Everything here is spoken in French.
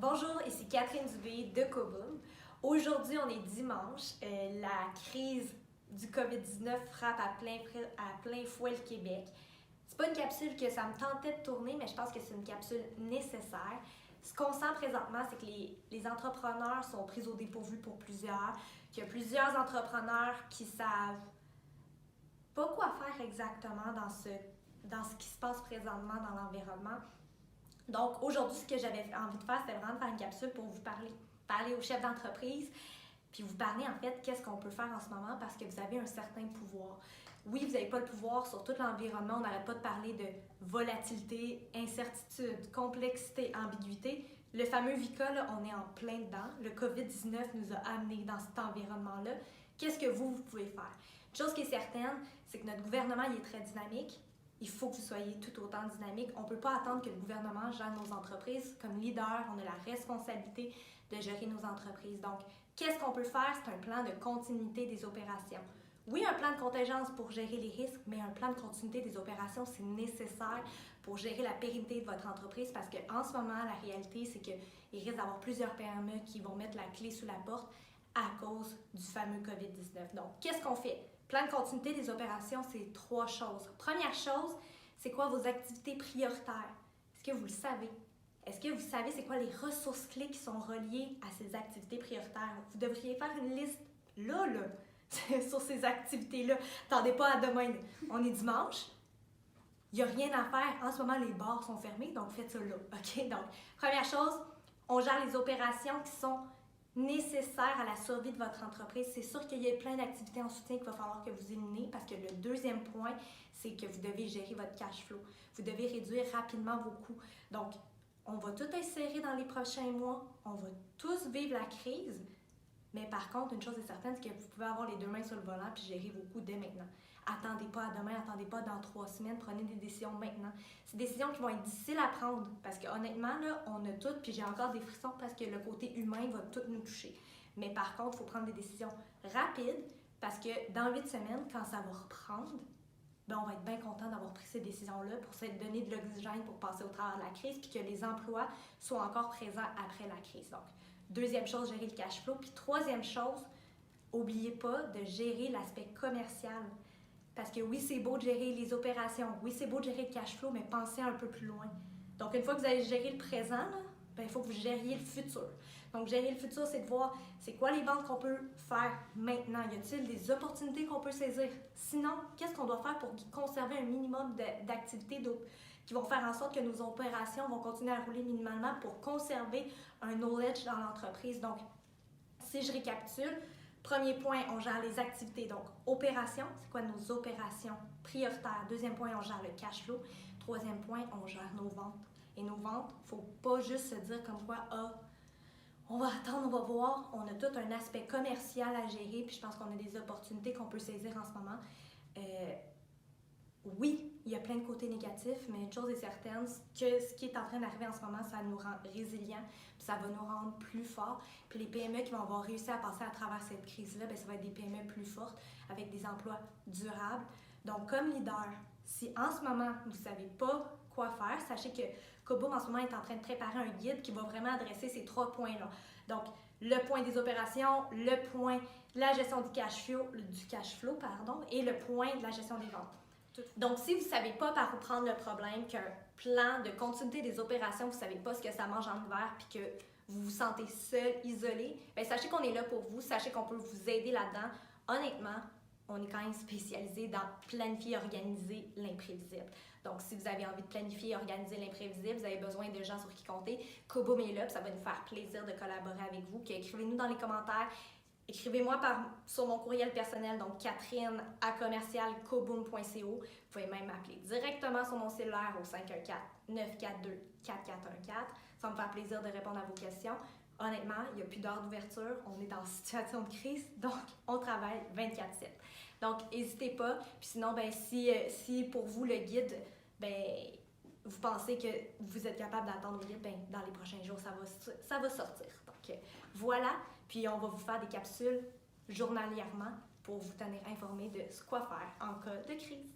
Bonjour, ici Catherine Dubé de Koboom. Aujourd'hui, on est dimanche. La crise du COVID-19 frappe à plein fouet le Québec. C'est pas une capsule que ça me tentait de tourner, mais je pense que c'est une capsule nécessaire. Ce qu'on sent présentement, c'est que les entrepreneurs sont pris au dépourvu pour plusieurs, qu'il y a plusieurs entrepreneurs qui savent pas quoi faire exactement dans ce qui se passe présentement dans l'environnement. Donc, aujourd'hui, ce que j'avais envie de faire, c'était vraiment de faire une capsule pour vous parler aux chefs d'entreprise, puis vous parler en fait qu'est-ce qu'on peut faire en ce moment parce que vous avez un certain pouvoir. Oui, vous n'avez pas le pouvoir sur tout l'environnement, on n'arrête pas de parler de volatilité, incertitude, complexité, ambiguïté. Le fameux VICA, là, on est en plein dedans. Le COVID-19 nous a amenés dans cet environnement-là. Qu'est-ce que vous pouvez faire? Une chose qui est certaine, c'est que notre gouvernement il est très dynamique. Il faut que vous soyez tout autant dynamique. On ne peut pas attendre que le gouvernement gère nos entreprises. Comme leader, on a la responsabilité de gérer nos entreprises. Donc, qu'est-ce qu'on peut faire? C'est un plan de continuité des opérations. Oui, un plan de contingence pour gérer les risques, mais un plan de continuité des opérations, c'est nécessaire pour gérer la pérennité de votre entreprise parce qu'en ce moment, la réalité, c'est qu'il risque d'avoir plusieurs PME qui vont mettre la clé sous la porte à cause du fameux COVID-19. Donc, qu'est-ce qu'on fait? Plan de continuité des opérations, c'est 3 choses. Première chose, c'est quoi vos activités prioritaires? Est-ce que vous le savez? Est-ce que vous savez c'est quoi les ressources clés qui sont reliées à ces activités prioritaires? Vous devriez faire une liste là, sur ces activités-là. Attendez pas à demain. On est dimanche. Il n'y a rien à faire. En ce moment, les bars sont fermés, donc faites ça là. OK? Donc, première chose, on gère les opérations qui sont nécessaires à la survie de votre entreprise. C'est sûr qu'il y a plein d'activités en soutien qu'il va falloir que vous éliminez parce que le deuxième point, c'est que vous devez gérer votre cash flow. Vous devez réduire rapidement vos coûts. Donc, on va tout insérer dans les prochains mois. On va tous vivre la crise. Mais par contre, une chose est certaine, c'est que vous pouvez avoir les 2 mains sur le volant puis gérer vos coûts dès maintenant. Attendez pas à demain, attendez pas dans 3 semaines, prenez des décisions maintenant. C'est des décisions qui vont être difficiles à prendre parce que honnêtement, là, on a tout, puis j'ai encore des frissons parce que le côté humain va tout nous toucher. Mais par contre, il faut prendre des décisions rapides parce que dans 8 semaines, quand ça va reprendre, ben on va être bien content d'avoir pris ces décisions-là pour se donner de l'oxygène pour passer au travers de la crise puis que les emplois soient encore présents après la crise. Donc, deuxième chose, gérer le cash flow. Puis troisième chose, n'oubliez pas de gérer l'aspect commercial. Parce que oui, c'est beau de gérer les opérations, oui, c'est beau de gérer le cash flow, mais pensez un peu plus loin. Donc, une fois que vous avez géré le présent, là, ben, il faut que vous gériez le futur. Donc, gérer le futur, c'est de voir c'est quoi les ventes qu'on peut faire maintenant. Y a-t-il des opportunités qu'on peut saisir? Sinon, qu'est-ce qu'on doit faire pour conserver un minimum d'activités qui vont faire en sorte que nos opérations vont continuer à rouler minimalement pour conserver un knowledge dans l'entreprise? Donc, si je récapitule, premier point, on gère les activités. Donc, opérations, c'est quoi nos opérations prioritaires? Deuxième point, on gère le cash flow. Troisième point, on gère nos ventes. Et nos ventes, il ne faut pas juste se dire comme quoi, on va attendre, on va voir. On a tout un aspect commercial à gérer, puis je pense qu'on a des opportunités qu'on peut saisir en ce moment. Oui, il y a plein de côtés négatifs, mais une chose est certaine, que ce qui est en train d'arriver en ce moment, ça nous rend résilients, puis ça va nous rendre plus forts. Puis les PME qui vont avoir réussi à passer à travers cette crise-là, bien, ça va être des PME plus fortes, avec des emplois durables. Donc, comme leader, si en ce moment, vous ne savez pas quoi faire, sachez que Koboom, en ce moment, est en train de préparer un guide qui va vraiment adresser ces 3 points-là. Donc, le point des opérations, le point de la gestion du cash flow, et le point de la gestion des ventes. Donc, si vous ne savez pas par où prendre le problème, qu'un plan de continuité des opérations, vous ne savez pas ce que ça mange en hiver, puis que vous vous sentez seul, isolé, bien, sachez qu'on est là pour vous, sachez qu'on peut vous aider là-dedans. Honnêtement, on est quand même spécialisé dans planifier et organiser l'imprévisible. Donc, si vous avez envie de planifier et organiser l'imprévisible, vous avez besoin de gens sur qui compter, Koboom est là, puis ça va nous faire plaisir de collaborer avec vous. Écrivez-nous dans les commentaires. Écrivez-moi sur mon courriel personnel, donc catherine@commercialkoboom.co. Vous pouvez même m'appeler directement sur mon cellulaire au 514-942-4414. Ça va me faire plaisir de répondre à vos questions. Honnêtement, il n'y a plus d'heure d'ouverture. On est en situation de crise, donc on travaille 24/7. Donc, n'hésitez pas. Puis sinon, ben, si pour vous, le guide, ben, vous pensez que vous êtes capable d'attendre le guide, ben, dans les prochains jours, ça va sortir. Donc, voilà. Puis, on va vous faire des capsules journalièrement pour vous tenir informé de ce quoi faire en cas de crise.